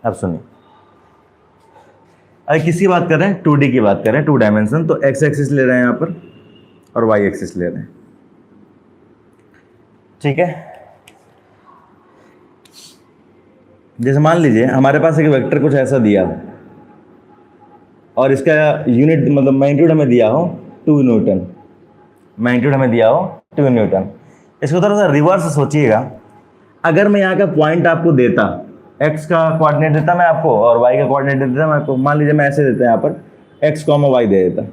अब सुनिए, अगर किसकी बात कर रहे हैं, 2D की बात कर रहे हैं, 2 डायमेंशन, तो एक्स एक्सिस ले रहे हैं यहाँ पर और वाई एक्सिस ले रहे हैं, ठीक है। जैसे मान लीजिए हमारे पास एक वेक्टर कुछ ऐसा दिया हो और इसका यूनिट मतलब मैग्नीट्यूड हमें दिया हो 2 न्यूटन, मैग्नीट्यूड हमें दिया हो 2 न्यूटन। इसको थोड़ा सा रिवर्स सोचिएगा, अगर मैं यहाँ का पॉइंट आपको देता, x का कोऑर्डिनेट देता मैं आपको और y का कोऑर्डिनेट देता मैं आपको, मान लीजिए मैं ऐसे देता यहाँ पर x, y दे देता।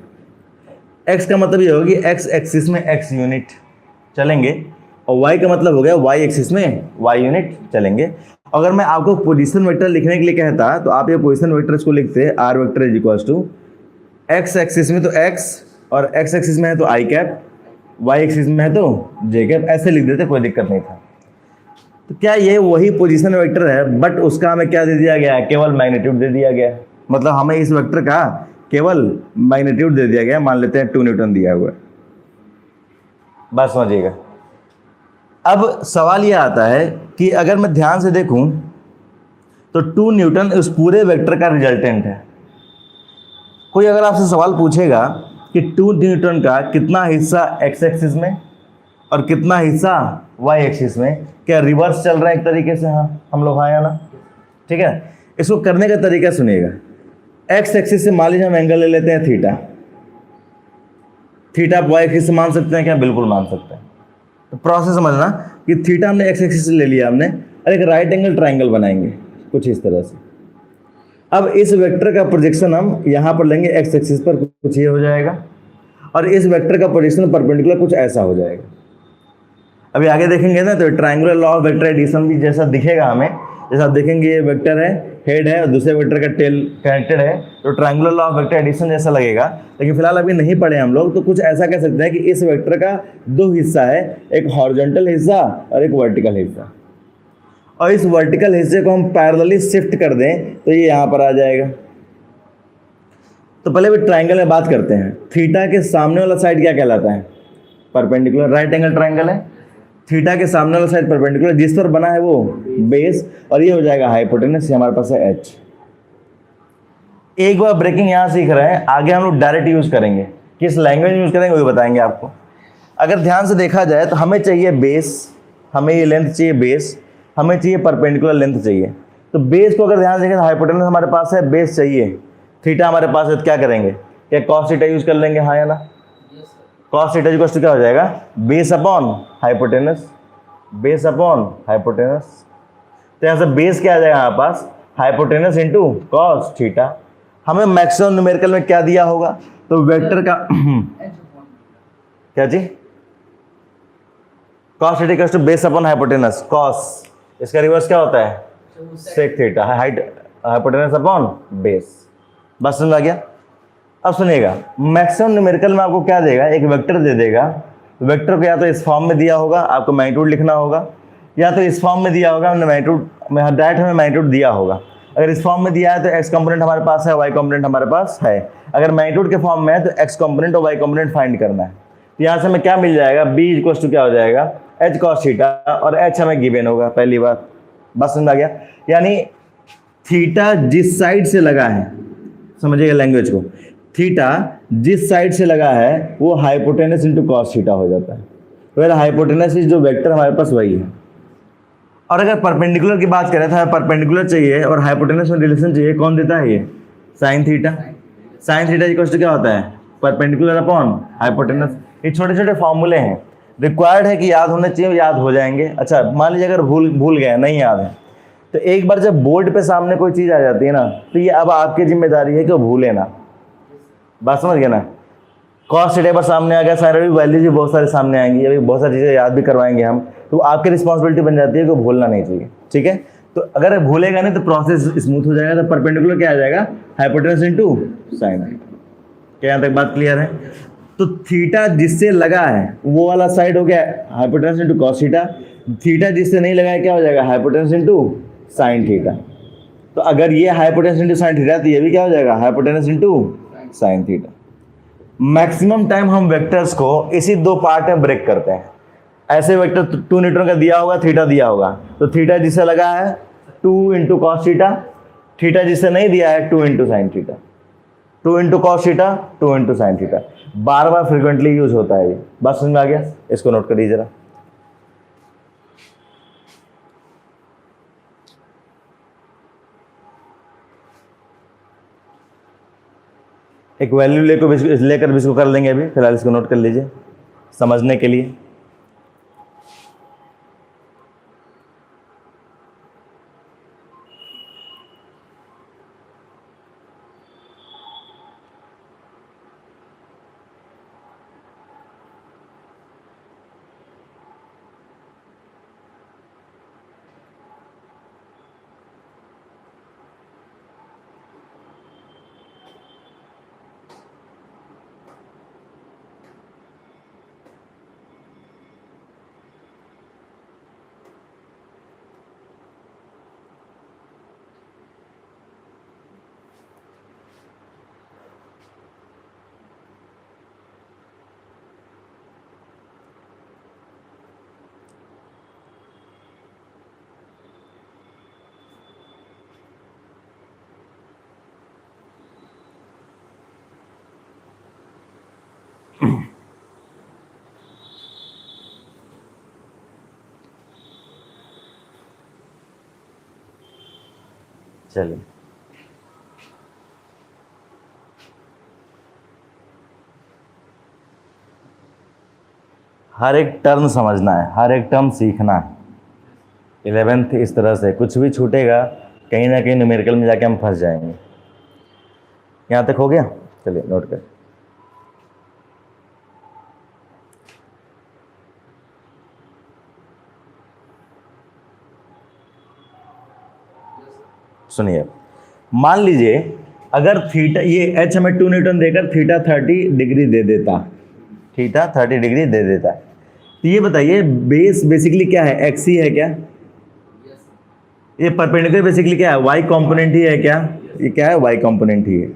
x का मतलब ये होगा कि x एक्सिस में x यूनिट चलेंगे और y का मतलब हो गया y एक्सिस में y यूनिट चलेंगे। अगर मैं आपको पोजीशन वेक्टर लिखने के लिए कहता तो आप ये पोजीशन वेक्टर इसको लिखते r vector is equal to x axis में तो x और x एक्सिस में है तो i कैप, y एक्सिस में है तो j कैप, ऐसे लिख देते, कोई दिक्कत नहीं था। तो क्या ये वही पोजीशन वेक्टर है, बट उसका हमें क्या दे दिया गया है, केवल मैग्नीट्यूड दे दिया गया है। मतलब हमें इस वेक्टर का केवल मैग्नीट्यूड दे दिया गया है, मान लेते हैं 2 न्यूटन दिया हुआ है, बस समझिएगा। अब सवाल यह आता है कि अगर मैं ध्यान से देखूं तो 2 न्यूटन उस पूरे वेक्टर का रिजल्टेंट है। कोई अगर आपसे सवाल पूछेगा कि 2 न्यूटन का कितना हिस्सा x एक्सिस में और कितना हिस्सा y एक्सिस में, क्या रिवर्स चल रहा है एक तरीके से, हाँ हम लोग, हाँ या ना, ठीक है। इसको करने का तरीका सुनिएगा। x एक्सिस से मान लीजिए हम एंगल ले लेते हैं थीटा, थीटा आप y एक्सिस से मान सकते हैं क्या, बिल्कुल मान सकते हैं। तो प्रोसेस समझना कि थीटा हमने x एक्सिस से ले लिया हमने, और एक राइट एंगल ट्राइंगल बनाएंगे कुछ इस तरह से। अब इस वेक्टर का प्रोजेक्शन हम यहाँ पर लेंगे x एक्सिस पर, कुछ ये हो जाएगा, और इस वेक्टर का प्रोजेक्शन परपेंडिकुलर कुछ ऐसा हो जाएगा। अभी आगे देखेंगे ना तो triangular law of vector addition भी जैसा दिखेगा हमें, जैसा आप देखेंगे ये वेक्टर है, हेड है और दूसरे वेक्टर का टेल कनेक्टेड है, तो triangular law of vector addition जैसा लगेगा। लेकिन फिलहाल अभी नहीं पढ़े हम लोग, तो कुछ ऐसा कह सकते हैं कि इस वेक्टर का 2 हिस्सा है, एक हॉरिजॉन्टल हिस्सा और एक वर्टिकल हिस्सा, और इस वर्टिकल हिस्से को हम पैरेलली शिफ्ट कर दें तो ये यहाँ पर आ जाएगा। तो पहले भी ट्राइंगल में बात करते हैं। थीटा के सामने वाला साइड क्या कहलाता है, परपेंडिकुलर, राइट एंगल ट्राइंगल है। थीटा के सामने वाला साइड परपेंडिकुलर, जिस पर बना है वो बेस, और ये हो जाएगा हाइपोटेनस, हमारे पास है h। एक बार ब्रेकिंग यहाँ सीख रहे हैं, आगे हम लोग डायरेक्ट यूज करेंगे, किस लैंग्वेज यूज करेंगे वो बताएंगे आपको। अगर ध्यान से देखा जाए तो हमें चाहिए बेस, हमें ये लेंथ चाहिए बेस, हमें चाहिए परपेंडिकुलर लेंथ चाहिए। तो बेस को अगर ध्यान से देखें तो हाइपोटेनस हमारे पास है, बेस चाहिए, थीटा हमारे पास है, तो क्या करेंगे, क्या कॉस थीटा यूज कर लेंगे, हाँ या ना। कॉस थीटा इक्वल टू क्या हो जाएगा, base upon hypotenuse, base upon hypotenuse. तो यहाँ से बेस क्या आ जाएगा हमारे पास, हाइपोटेनस इंटू कॉस थीटा। हमें मैक्सिमम न्यूमेरिकल में क्या दिया होगा, तो वेक्टर का क्या जी, cos theta equal to base upon hypotenuse, cos, इसका रिवर्स क्या होता है, sec theta, height hypotenuse upon base. बस समझ आ गया। अब सुनिएगा, मैक्सिमम न्यूमेरिकल में आपको क्या देगा, एक वेक्टर दे देगा। वेक्टर को या तो इस फॉर्म में दिया होगा, आपको मैग्नीट्यूड लिखना होगा, या तो इस फॉर्म में दिया होगा, हमने मैग्नीट्यूड डायरेक्ट हमें मैग्नीट्यूड दिया होगा। अगर इस फॉर्म में दिया है तो एक्स कंपोनेंट हमारे पास है, वाई कंपोनेंट हमारे पास है। अगर मैग्नीट्यूड के फॉर्म में है तो एक्स कंपोनेंट और वाई कंपोनेंट फाइंड करना है। तो यहाँ से हमें क्या मिल जाएगा, बी इक्वल टू क्या हो जाएगा, एच कॉस थीटा, और एच हमें गिवन होगा पहली बात। बस समझ आ गया। यानी थीटा जिस साइड से लगा है, समझिएगा लैंग्वेज को, थीटा जिस साइड से लगा है वो हाइपोटेनस इंटू कॉस थीटा हो जाता है। तो हाइपोटेनस इज जो वेक्टर हमारे पास वही है। और अगर परपेंडिकुलर की बात करें तो हमें परपेंडिकुलर चाहिए और हाइपोटेनस में रिलेशन चाहिए, कौन देता है, ये sine theta. Sine theta equal to क्या होता है, परपेंडिकुलर अपॉन हाइपोटेनस। ये छोटे छोटे फॉर्मूले हैं, रिक्वायर्ड है कि याद होने चाहिए, याद हो जाएंगे। अच्छा मान लीजिए अगर भूल गए, नहीं याद है, तो एक बार जब बोर्ड पे सामने कोई चीज़ आ जाती है ना, तो ये अब आपकी जिम्मेदारी है कि वो भूले ना। बात समझ गए ना। कॉस थीटा पर सामने आ गया, साइन भी वैल्यूज भी बहुत सारे सामने आएंगी, अभी बहुत सारी चीज़ें याद भी करवाएंगे हम, तो आपकी रिस्पॉन्सिबिलिटी बन जाती है कि भूलना नहीं चाहिए, ठीक है। तो अगर भूलेगा नहीं तो प्रोसेस स्मूथ हो जाएगा। तो परपेंडिकुलर क्या आ जाएगा, हाइपोटेनस इंटू साइन। क्या यहाँ तक बात क्लियर है। तो थीटा जिससे लगा है वो वाला साइड हो गया hypotenuse into cos theta, theta जिससे नहीं लगा है क्या हो जाएगा, हाइपोटेनस इंटू साइन थीटा। तो अगर ये हाइपोटेनस इंटू साइन थीटा तो ये भी क्या हो जाएगा, hypotenuse into sine theta. Maximum time हम वेक्टर्स को इसी 2 पार्ट में ब्रेक करते हैं। ऐसे वेक्टर 2 न्यूटन का दिया होगा, थीटा दिया होगा, तो थीटा जिससे लगा है 2 इंटू कॉस थीटा, थीटा जिससे नहीं दिया है 2 into sine theta, 2 into cos theta, 2 into sine theta, बार बार फ्रिक्वेंटली यूज होता है ये। बात समझ में आ गया? इसको नोट करिए जरा। एक वैल्यू लेकर भी इसको कर लेंगे अभी, फिलहाल इसको नोट कर लीजिए समझने के लिए। चलिए, हर एक टर्म समझना है, हर एक टर्म सीखना है। 11th इस तरह से कुछ भी छूटेगा कहीं ना कहीं न्यूमेरिकल में जाके हम फंस जाएंगे। यहाँ तक हो गया? चलिए नोट कर। सुनिए, मान लीजिए अगर थीटा, ये एच हमें 2 न्यूटन देकर थीटा 30 डिग्री दे देता, थीटा 30 डिग्री दे देता, तो ये बताइए बेस बेसिकली क्या है? एक्स ही है क्या? ये परपेंडिकुलर बेसिकली क्या है? वाई कंपोनेंट ही है क्या? ये क्या है? वाई कंपोनेंट ही है।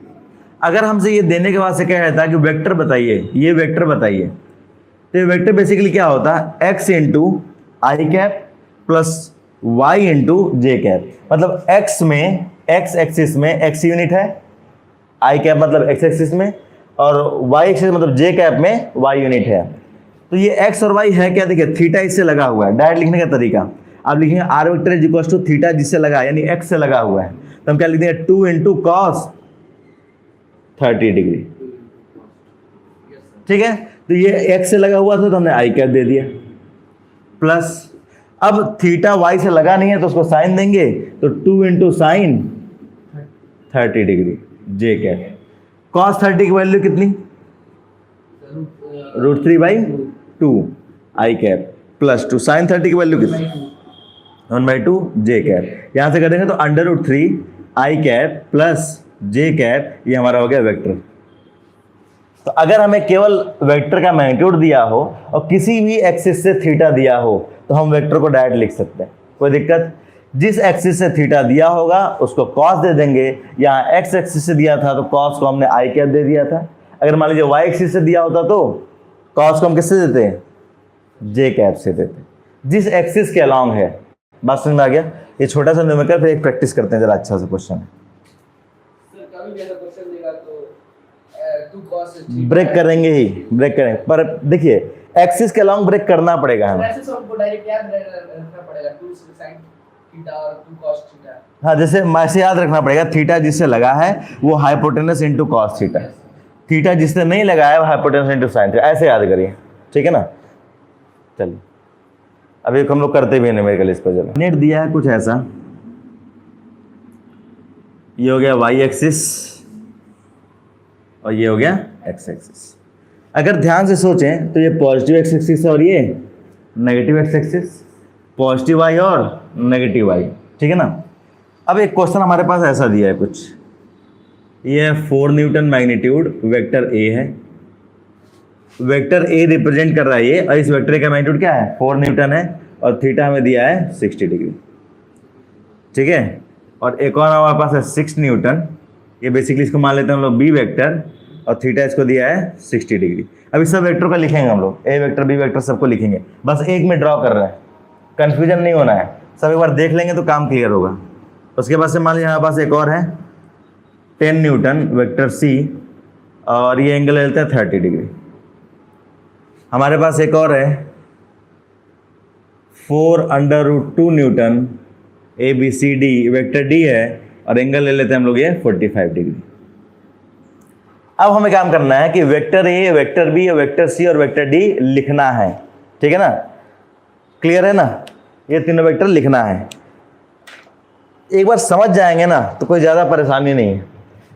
अगर हमसे ये देने के बाद से क्या कहता है कि वेक्टर बताइए, ये वेक्टर बताइए, तो ये वेक्टर बेसिकली क्या होता है? एक्स इंटू आई कैप प्लस वाई इंटू जे कैप। मतलब एक्स में, एक्स एक्सिस में एक्स यूनिट है, आई कैप मतलब एक्स एक्सिस में, और वाई एक्सिस मतलब जे कैप में वाई यूनिट है। तो ये एक्स और वाई है क्या? देखिए थीटा इससे लगा हुआ है, डायरेक्ट लिखने का तरीका आप लिखेंगे R vector is equal to theta जिससे लगा, यानी एक्स से लगा हुआ है, तो हम क्या लिख देंगे? 2 इंटू कॉस 30 डिग्री। ठीक है, तो ये एक्स से लगा हुआ था तो हमने आई कैप दे दिया, प्लस अब थीटा वाई से लगा नहीं है तो उसको साइन देंगे, तो 2 इंटू साइन 30 डिग्री जे कैप। कॉस 30 की वैल्यू कितनी? √3/2 आई कैप प्लस 2 साइन 30 की वैल्यू कितनी? 1/2 जे कैप। यहां से करेंगे तो √3 आई कैप प्लस जे कैप, ये हमारा हो गया वेक्टर। तो अगर हमें केवल वेक्टर का मैग्नीट्यूड दिया हो और किसी भी एक्सिस से थीटा दिया हो तो हम वेक्टर को डायरेक्ट लिख सकते हैं, कोई दिक्कत। जिस एक्सिस से थीटा दिया होगा उसको कॉस दे देंगे। यहाँ एक्स एक्सिस से दिया था तो कॉस को हमने आई कैप दे दिया था। अगर मान लीजिए वाई एक्सिस से दिया होता तो कॉस को हम किससे देते हैं? जे कैप से देते, जिस एक्सिस के अलॉन्ग है। बात समझ में आ गया? ये छोटा सा न्यूमेरिकल, फिर एक प्रैक्टिस करते हैं जरा अच्छा सा क्वेश्चन। ब्रेक करेंगे ही, ब्रेक करेंगे, पर देखिए एक्सिस के अलॉन्ग ब्रेक करना पड़ेगा हमें। हाँ, जैसे ऐसे याद रखना पड़ेगा, थीटा जिससे लगा है वो hypotenuse into cos theta, theta जिससे नहीं लगा है वो हाइपोटेनस इंटू साइन थीटा, ऐसे याद करिए। ठीक है ना? चलिए अभी हम लोग करते भी हैं न्यूमेरिकल इस पर। जरा नेट दिया है कुछ ऐसा, ये हो गया वाई एक्सिस और ये हो गया एक्स एक्सिस। अगर ध्यान से सोचें तो ये पॉजिटिव एक्स एक्सिस और ये negative X axis, positive Y और नेगेटिव वाई। ठीक है ना? अब एक क्वेश्चन हमारे पास ऐसा दिया है कुछ, ये 4 न्यूटन मैग्नीट्यूड वेक्टर ए है, वेक्टर ए रिप्रेजेंट कर रहा है ये, और इस वेक्टर का मैग्नीट्यूड क्या है? 4 न्यूटन है, और थीटा हमें दिया है 60 डिग्री। ठीक है, और एक और हमारे पास है 6 न्यूटन, ये बेसिकली इसको मान लेते हैं हम लोग बी वेक्टर, और थीटा इसको दिया है 60 डिग्री। अब इस सब वेक्टर का लिखेंगे हम लोग, ए वेक्टर बी वेक्टर सबको लिखेंगे, बस एक में ड्रॉ कर रहे हैं, कंफ्यूजन नहीं होना है, सब एक बार देख लेंगे तो काम क्लियर होगा। उसके बाद से मान लीजिए हमारे पास एक और है 10 न्यूटन वेक्टर सी, और ये एंगल लेता है 30 डिग्री। हमारे पास एक और है 4√2 newton A B C D, vector D है, और एंगल ले लेते हैं हम लोग ये 45 डिग्री। अब हमें काम करना है कि vector A, vector B, vector C और वेक्टर डी लिखना है। ठीक है ना, क्लियर है ना, ये तीनों वेक्टर लिखना है। एक बार समझ जाएंगे ना तो कोई ज्यादा परेशानी नहीं है।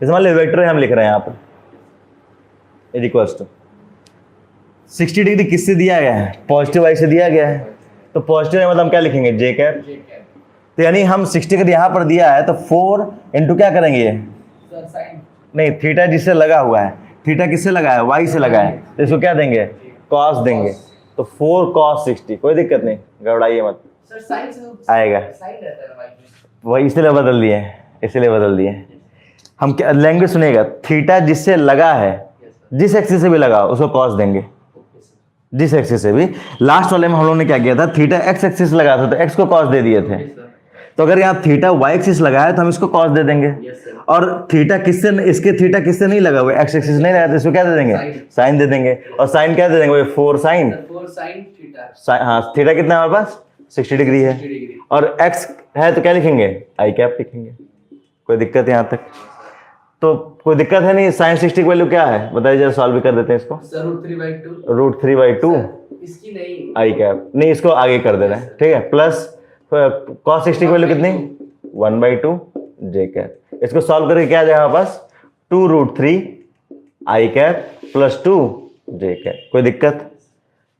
जैसे मान लीजिए वेक्टर हम लिख रहे हैं यहाँ पर इक्वल्स टू 60 डिग्री किससे दिया गया है, पॉजिटिव वाई से दिया गया है, तो पॉजिटिव मतलब हम क्या लिखेंगे, जे कैप। तो यानी हम 60 डिग्री यहाँ पर दिया है तो 4 इंटू क्या करेंगे, नहीं थीटा जिससे लगा हुआ है, थीटा किससे लगा है, वाई से लगा है, तो इसको क्या देंगे, कॉस देंगे। तो 4 cos 60, कोई दिक्कत नहीं, घबराइए मत, आएगा। वही इसलिए बदल दिए, इसलिए बदल दिए हम। क्या लैंग्वेज सुनेगा, थीटा जिससे लगा है, जिस एक्सिस से भी लगा उसको कॉस देंगे, जिस एक्सिस से भी। लास्ट वाले में हम लोगों ने क्या किया था, थीटा एक्स एक्सिस लगा था तो एक्स को कॉस दे दिए थे। तो अगर यहाँ थीटा वाई एक्सिस लगा है तो हम इसको कॉस दे देंगे। और थीटा किससे, इसके थीटा किससे नहीं लगा हुआ, एक्स एक्सिस नहीं लगा तो इसको क्या दे देंगे, साइन दे देंगे। और साइन क्या दे देंगे, 4 साइन, हाँ थीटा कितना है हमारे पास, 60 डिग्री है, और एक्स है तो क्या लिखेंगे, आई कैप लिखेंगे। कोई दिक्कत है यहाँ तक, तो कोई दिक्कत है नहीं। साइन 60 की वैल्यू क्या है बताइए जरा, सॉल्व भी कर देते हैं इसको। √3/2 इसकी नहीं, आई कैप नहीं, इसको आगे कर दे रहे हैं, ठीक है। प्लस cos 60 की वैल्यू कितनी, 1/2 जे कैप। इसको सॉल्व करके क्या आ जाएगा हमारे पास, 2√3 आई कैप प्लस 2 जे कैप। कोई दिक्कत,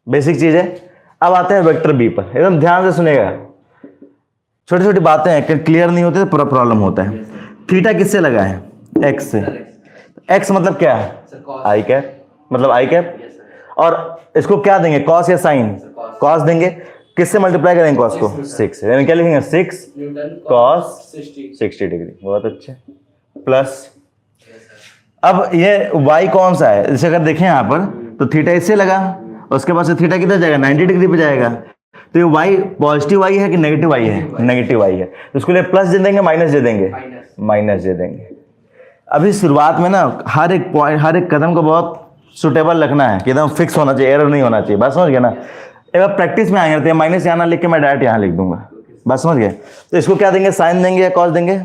बेसिक चीज है। अब आते हैं वेक्टर बी पर, एकदम ध्यान से सुनेगा। छोटी छोटी बातें हैं, क्लियर नहीं होती तो पूरा प्रॉब्लम होता है। थीटा किससे लगा है, एक्स से। एक्स मतलब क्या है, आई कैप, मतलब आई कैप। और इसको क्या देंगे, कॉस या साइन, कॉस देंगे। किससे मल्टीप्लाई करेंगे कॉस को, 6 से, यानी क्या लिखेंगे, 6 cos 60 डिग्री। बहुत अच्छे, प्लस अब ये y कौन सा है, जैसे अगर देखें यहाँ पर तो थीटा इससे लगा, उसके बाद से थीटा किधर जाएगा, 90 डिग्री पे जाएगा। तो ये y पॉजिटिव y है कि नेगेटिव y है, नेगेटिव y है, तो उसके लिए प्लस दे देंगे, माइनस दे देंगे, माइनस दे देंगे। अभी शुरुआत में ना हर एक पॉइंट, हर एक कदम को बहुत सुटेबल रखना है कि एकदम फिक्स होना चाहिए, एरर नहीं होना चाहिए। बात समझ गया ना। एक बार प्रैक्टिस में आएंगे तो माइनस यहाँ ना लिख के मैं डायरेक्ट यहाँ लिख दूंगा, बात समझ गए। तो इसको क्या देंगे, साइन देंगे या कॉस देंगे,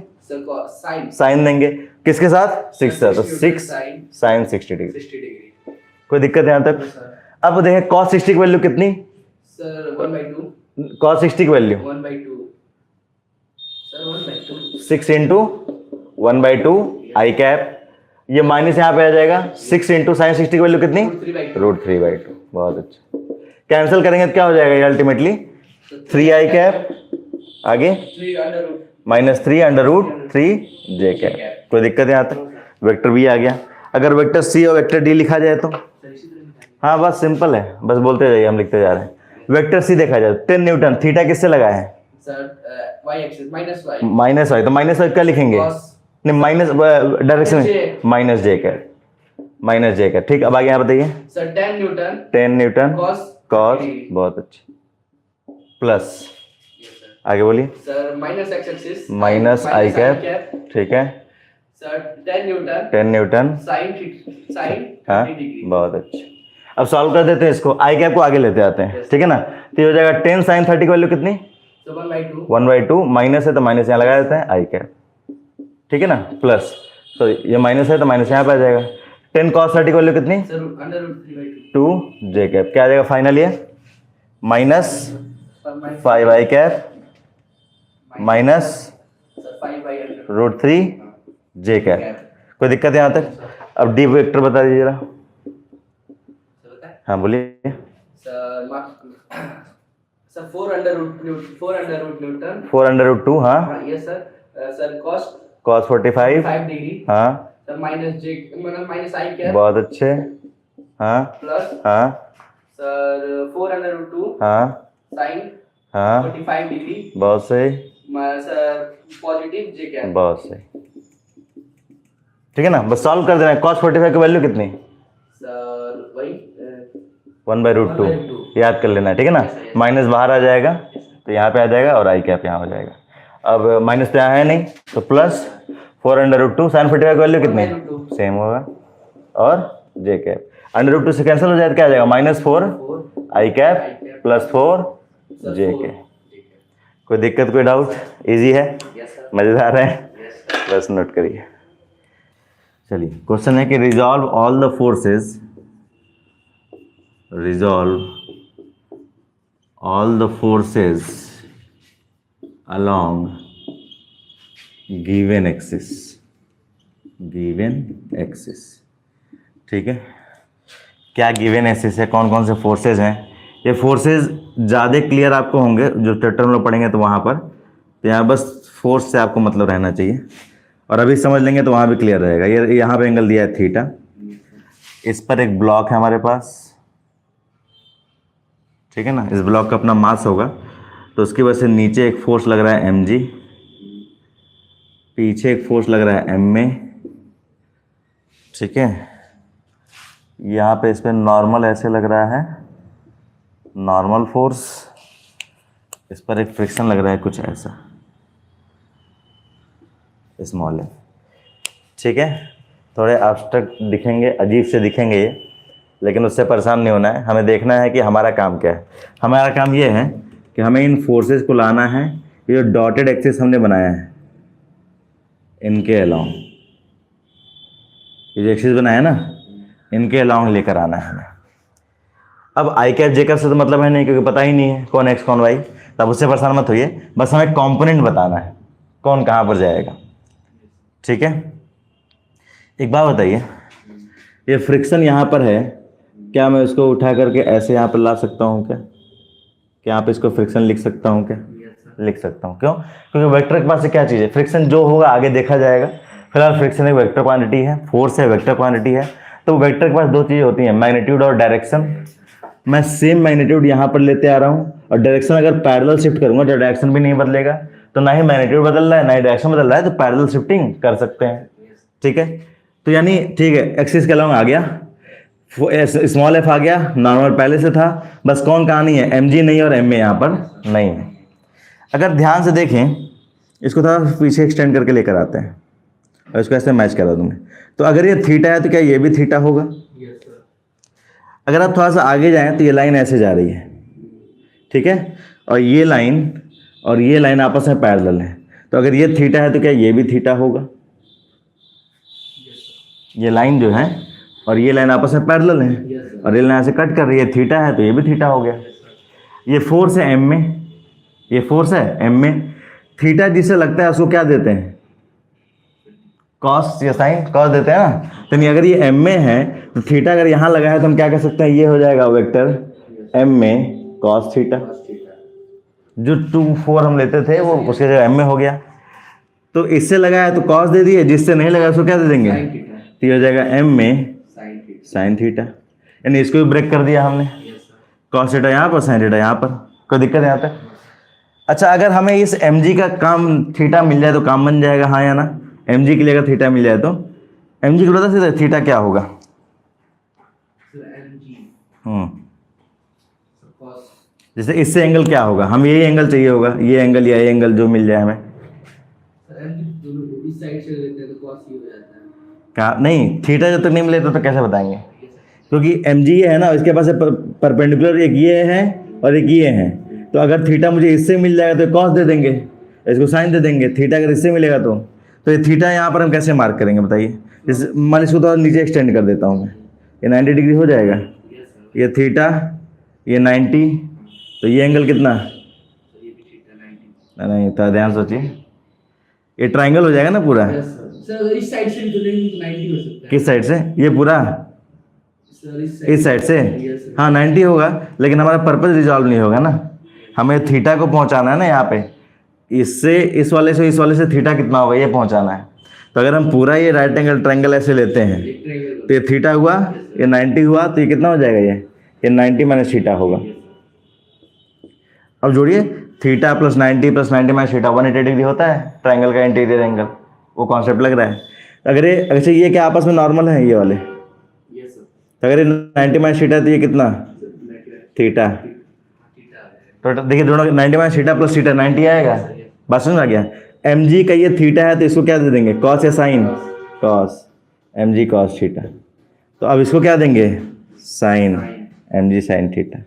साइन देंगे। किसके साथ, 6 से, तो 6 साइन 60 डिग्री। कोई दिक्कत है यहाँ तक। अब देखें cos 60 की वैल्यू कितनी, सर 1/2, cos 60 की वैल्यू 1/2, सर 1/2, 6 इंटू 1/2 आई कैप। ये माइनस यहाँ पे आ जाएगा, 6 इंटू साइन 60 की वैल्यू कितनी, √3/2। बहुत अच्छा, कैंसिल करेंगे तो क्या हो जाएगा, अल्टीमेटली 3 आई कैप, आगे -3/√3 जे कैप। कोई दिक्कत है यहाँ तक। वेक्टर बी आ गया। अगर वेक्टर सी और वेक्टर डी लिखा जाए तो, हाँ बस सिंपल है, बस बोलते जाइए, हम लिखते जा रहे हैं। वेक्टर सी देखा जाए 10 न्यूटन, थीटा किससे लगा है, sir y axis -y, minus Y, तो माइनस वाई क्या लिखेंगे, नहीं माइनस डायरेक्शन में, minus J cap, minus J cap. ठीक, अब आगे यहाँ बताइए, सर 10 न्यूटन cos, बहुत अच्छे, प्लस आगे बोलिए, sir minus x axis, minus I cap, ठीक है। सर 10 न्यूटन साइन हाँ 30 डिग्री। बहुत अच्छे। अब सॉल्व कर देते हैं इसको, आई कैप को आगे लेते आते हैं, ठीक है ना। तो ये हो जाएगा 10 साइन 30 की वैल्यू कितनी, तो 1/2, 1/2, माइनस है तो माइनस यहाँ लगा देते हैं, आई कैप, ठीक है ना, प्लस, तो ये माइनस है तो माइनस यहाँ पे आ जाएगा। 10 cos 30 की वैल्यू कितनी, सर √3/2, 2 जे कैप, क्या आ जाएगा फाइनल, ये माइनस 5 आई कैप माइनस √3 जे कैप। कोई दिक्कत है यहाँ तक। अब डी वेक्टर बता दीजिए जरा, हाँ बोलिए। सर 4/√न्यूटन, 4/2 हाँ, ये सर cos 45 डिग्री, हाँ, सर माइनस आई कैप, बहुत अच्छे, हाँ प्लस हाँ सर 4/2 हाँ साइन हाँ 45 डिग्री, बहुत सही, सर पॉजिटिव जे कैप। बहुत सही, ठीक है ना। बस सॉल्व कर देना है। cos 45 की वैल्यू कितनी, सर वही 1/2 याद कर लेना है, ठीक है ना। माइनस बाहर आ जाएगा तो यहाँ पे आ जाएगा और आई कैप यहाँ हो जाएगा। अब माइनस तो यहाँ है नहीं, तो प्लस 4√2 साइन 45 की वैल्यू कितनी सेम होगा, और जे कैप √2 से कैंसिल हो जाए तो क्या आ जाएगा -4 आई कैप प्लस 4 जे कैप। कोई दिक्कत, कोई डाउट? इजी है, Yes sir. मजेदार है, Yes sir. बस नोट करिए। चलिए क्वेश्चन है कि resolve all the forces, resolve all the forces along given axis, given axis। ठीक है, क्या गिवन एक्सिस है, कौन कौन से फोर्सेज हैं? ये फोर्सेज ज़्यादा क्लियर आपको होंगे जो चैप्टर में पढ़ेंगे तो वहाँ पर, तो यहाँ बस फोर्स से आपको मतलब रहना चाहिए, और अभी समझ लेंगे तो वहाँ भी क्लियर रहेगा। ये यहाँ पे एंगल दिया है थीटा, इस पर एक ब्लॉक है हमारे पास, ठीक है ना, इस ब्लॉक का अपना मास होगा, तो उसकी वजह से नीचे एक फोर्स लग रहा है mg, पीछे एक फोर्स लग रहा है ma, ठीक है। यहाँ पे इस पर नॉर्मल ऐसे लग रहा है, नॉर्मल फोर्स, इस पर एक फ्रिक्शन लग रहा है कुछ ऐसा, स्मॉल है, ठीक है। थोड़े एब्स्ट्रैक्ट दिखेंगे, अजीब से दिखेंगे ये, लेकिन उससे परेशान नहीं होना है, हमें देखना है कि हमारा काम क्या है। हमारा काम ये है कि हमें इन फोर्सेस को लाना है, ये जो डॉटेड एक्सिस हमने बनाया है इनके अलाउंग, ये जो एक्सिस बनाया है ना, इनके अलाउंग लेकर आना है हमें। अब आई कैप जे कैप से तो मतलब है नहीं, क्योंकि पता ही नहीं है कौन एक्स कौन वाई, तब उससे परेशान मत होइए, बस हमें कंपोनेंट बताना है कौन कहाँ पर जाएगा, ठीक है। एक बात बताइए, ये फ्रिक्शन यहाँ पर है, क्या मैं इसको उठा करके ऐसे यहाँ पर ला सकता हूँ क्या? क्या यहाँ पे इसको फ्रिक्शन लिख सकता हूँ क्या? लिख सकता हूँ। क्यों? क्योंकि वेक्टर के पास से क्या चीज़ है, फ्रिक्शन जो होगा आगे देखा जाएगा। फिलहाल फ्रिक्शन एक वेक्टर क्वांटिटी है, फोर्स है वेक्टर क्वांटिटी है, तो वेक्टर के पास दो चीज़ें होती हैं, मैग्नीट्यूड और डायरेक्शन। मैं सेम मैग्नीट्यूड यहाँ पर लेते आ रहा हूँ, और डायरेक्शन अगर पैरेलल शिफ्ट करूँगा तो डायरेक्शन भी नहीं बदलेगा, तो ना ही मैग्नीट्यूड बदल रहा है ना ही डायरेक्शन बदल रहा है, तो पैरेलल शिफ्टिंग कर सकते हैं, ठीक है। तो यानी ठीक है, एक्सिस के अलाउंग आ गया, स्मॉल एफ आ गया, नॉर्मल पहले से था, बस कौन कहाँ नहीं है, mg नहीं और ma यहाँ पर नहीं है। अगर ध्यान से देखें, इसको थोड़ा पीछे एक्सटेंड करके लेकर आते हैं और इसको ऐसे मैच करा दूंगे, तो अगर ये थीटा है तो क्या ये भी थीटा होगा? Yes sir. अगर आप थोड़ा सा आगे जाएं तो ये लाइन ऐसे जा रही है, ठीक है, और ये लाइन आपस में पैरेलल है, तो अगर ये थीटा है तो क्या ये भी थीटा होगा? ये लाइन जो है और ये लाइन आपस में पैरेलल है, और ये लाइन ऐसे कट कर रही है, थीटा है तो ये भी थीटा हो गया। ये फोर्स है m में, ये फोर्स है m में, थीटा जिसे लगता है उसको क्या देते हैं, कॉस या साइन, कॉस देते हैं ना। तो नहीं, अगर ये m में है तो थीटा अगर यहाँ लगा है तो हम क्या कह सकते हैं, ये हो जाएगा वेक्टर m में कॉस थीटा, जो 2 4 हम लेते थे वो उसके जगह m में हो गया। तो इससे लगा है तो कॉस दे दिए, जिससे नहीं लगा उसको क्या दे देंगे, तो ये हो जाएगा m में साइन थीटा, यानी इसको भी ब्रेक कर दिया हमने, कॉस थीटा यहाँ पर, साइन थीटा यहाँ पर, कोई दिक्कत है यहाँ पे? अच्छा, अगर हमें इस mg का काम थीटा मिल जाए तो काम बन जाएगा, हाँ या ना? mg के लिए अगर थीटा मिल जाए तो mg को बता सकते थीटा क्या होगा? जैसे इससे एंगल क्या होगा, हम यही एंगल चाहिए होगा, ये एंगल या ये एंगल जो मिल जाए हमें, इस साइड से लेते हैं तो cos ये हो जाता है। क्या नहीं, थीटा जब तक नहीं मिले तो कैसे बताएंगे? क्योंकि mg ये है ना, इसके पास परपेंडिकुलर एक ये है और एक ये है, तो अगर थीटा मुझे इससे मिल जाएगा तो कॉस दे देंगे, इसको साइन दे देंगे, थीटा अगर इससे मिलेगा तो ये थीटा यहाँ पर हम कैसे मार्क करेंगे बताइए? जैसे मान इसको तो नीचे एक्सटेंड कर देता हूँ मैं, ये 90 डिग्री हो जाएगा, ये थीटा, ये 90, तो ये एंगल कितना? नहीं, थोड़ा ध्यान सोचिए, ये ट्राइंगल हो जाएगा ना पूरा। सर इस साइड से भी तो लेंगे तो 90 हो सकता है। किस साइड से? ये पूरा सर इस साइड से, Yes, हाँ 90 होगा, लेकिन हमारा पर्पस रिजॉल्व नहीं होगा ना, हमें थीटा को पहुंचाना है ना यहाँ पे, इससे इस वाले से थीटा कितना होगा ये पहुंचाना है। तो अगर हम पूरा ये राइट एंगल ट्रायंगल ऐसे लेते हैं तो ये थीटा हुआ, ये 90 हुआ, तो ये कितना हो जाएगा, ये 90 माइनस थीटा होगा। अब जोड़िए, theta plus 90 minus theta 180 degree होता है ट्रायंगल का इंटीरियर एंगल, वो कॉन्सेप्ट लग रहा है। अगर ये अच्छा ये क्या आपस में नॉर्मल है ये वाले, तो अगर ये 90 माइनस थीटा तो ये कितना थीटा, तो देखिए दोनों 90 माइनस थीटा प्लस थीटा 90 आएगा, बात समझ में आ गया। एम जी का ये थीटा है तो इसको क्या दे देंगे, कॉस या sine, cos, M G cos theta. तो अब इसको क्या देंगे, sine, M G sine theta.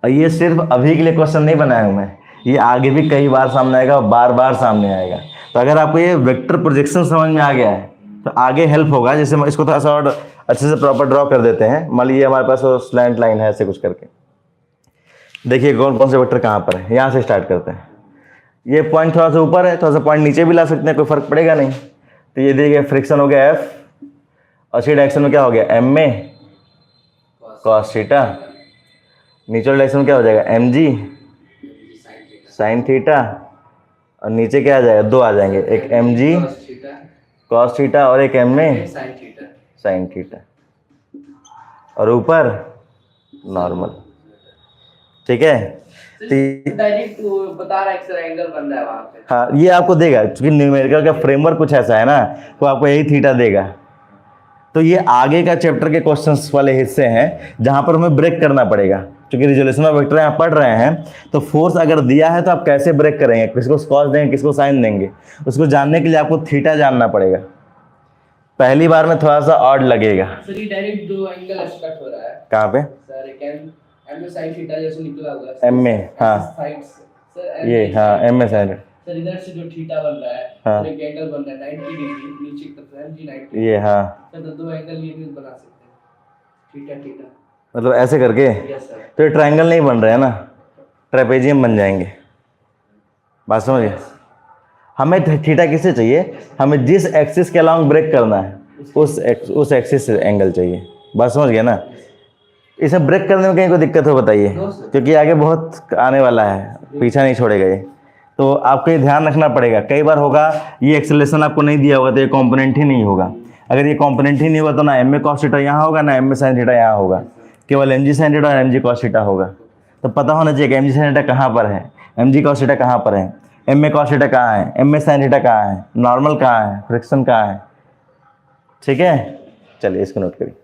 और ये सिर्फ अभी के लिए क्वेश्चन नहीं बनाया हूं मैं, ये आगे भी कई बार सामने आएगा और बार बार सामने आएगा। तो अगर आपको ये वेक्टर प्रोजेक्शन समझ में आ गया है तो आगे हेल्प होगा। जैसे इसको थोड़ा सा और अच्छे से प्रॉपर ड्रॉ कर देते हैं। मान लीजिए हमारे पास वो स्लैंट लाइन है, ऐसे कुछ करके देखिए कौन कौन से वेक्टर कहाँ पर है। यहाँ से स्टार्ट करते हैं। ये पॉइंट थोड़ा सा ऊपर है, थोड़ा सा पॉइंट नीचे भी ला सकते हैं, कोई फर्क पड़ेगा नहीं। तो ये देखिए फ्रिक्शन हो गया एफ, और सी डायरेक्शन में क्या हो गया, एम में कॉस थीटा, नीचे डायरेक्शन में क्या हो जाएगा, एम जी साइन थीटा, और नीचे क्या आ जाएगा, दो आ जाएंगे, एक एम जी कॉस थीटा और एक एम में साइन थीटा, और ऊपर नॉर्मल। ठीक है, डायरेक्ट बता रहा है सर एंगल बन रहा है वहां पे। हाँ ये आपको देगा, क्योंकि न्यूमेरिकल का फ्रेमवर्क कुछ ऐसा है ना, तो आपको यही थीटा देगा। तो ये आगे का चैप्टर के क्वेश्चंस वाले हिस्से हैं जहां पर हमें ब्रेक करना पड़ेगा। क्योंकि रिजोल्यूशन ऑफ वेक्टर यहाँ पढ़ रहे हैं, तो फोर्स अगर दिया है तो आप कैसे ब्रेक करेंगे, किसको कॉस देंगे, किसको साइन देंगे, उसको जानने के लिए आपको थीटा जानना पड़ेगा। पहली बार में थोड़ा सा ऑड लगेगा। सर ये डायरेक्ट दो एंगल एक्सपेक्ट हो रहा है कहाँ पे, सर, एक एम में साइन थीटा जैसे निकला हुआ है एम में, हाँ साइड्स सर, ये, हाँ एम में साइन, सर इधर से जो थीटा बन रहा है, हाँ। सर एक एंगल बन रहा है 90 डिग्री नीचे की तरफ, एम जी 90, ये, हाँ सर तो दो एंगल ये भी बना सकते हैं, थीटा थीटा, मतलब ऐसे करके। Yes sir. तो ये ट्रायंगल नहीं बन रहे हैं ना, ट्रेपेजियम बन जाएंगे। बात समझिए, हमें थीटा किससे चाहिए, हमें जिस एक्सिस के अलाउंग ब्रेक करना है उस एक्सिस से एंगल चाहिए। बात समझ गया ना। इसे ब्रेक करने में कहीं कोई दिक्कत हो बताइए, क्योंकि आगे बहुत आने वाला है, पीछा नहीं छोड़ेगा ये। तो आपको ये ध्यान रखना पड़ेगा। कई बार होगा ये एक्सेलरेशन आपको नहीं दिया होगा तो ये कंपोनेंट ही नहीं होगा। अगर ये कंपोनेंट ही नहीं होगा तो ना एम में कॉस थीटा यहाँ होगा, ना एम में साइन थीटा यहाँ होगा, केवल एम जी साइन थीटा और एम जी कॉस थीटा होगा। तो पता होना चाहिए कि एम जी साइन थीटा कहाँ पर है, एम जी कॉस थीटा कहाँ पर है, एम में कॉस थीटा कहाँ है, एम में साइन थीटा कहाँ है, नॉर्मल कहाँ है, फ्रिक्शन कहाँ है। ठीक है, चलिए इसको नोट करिए।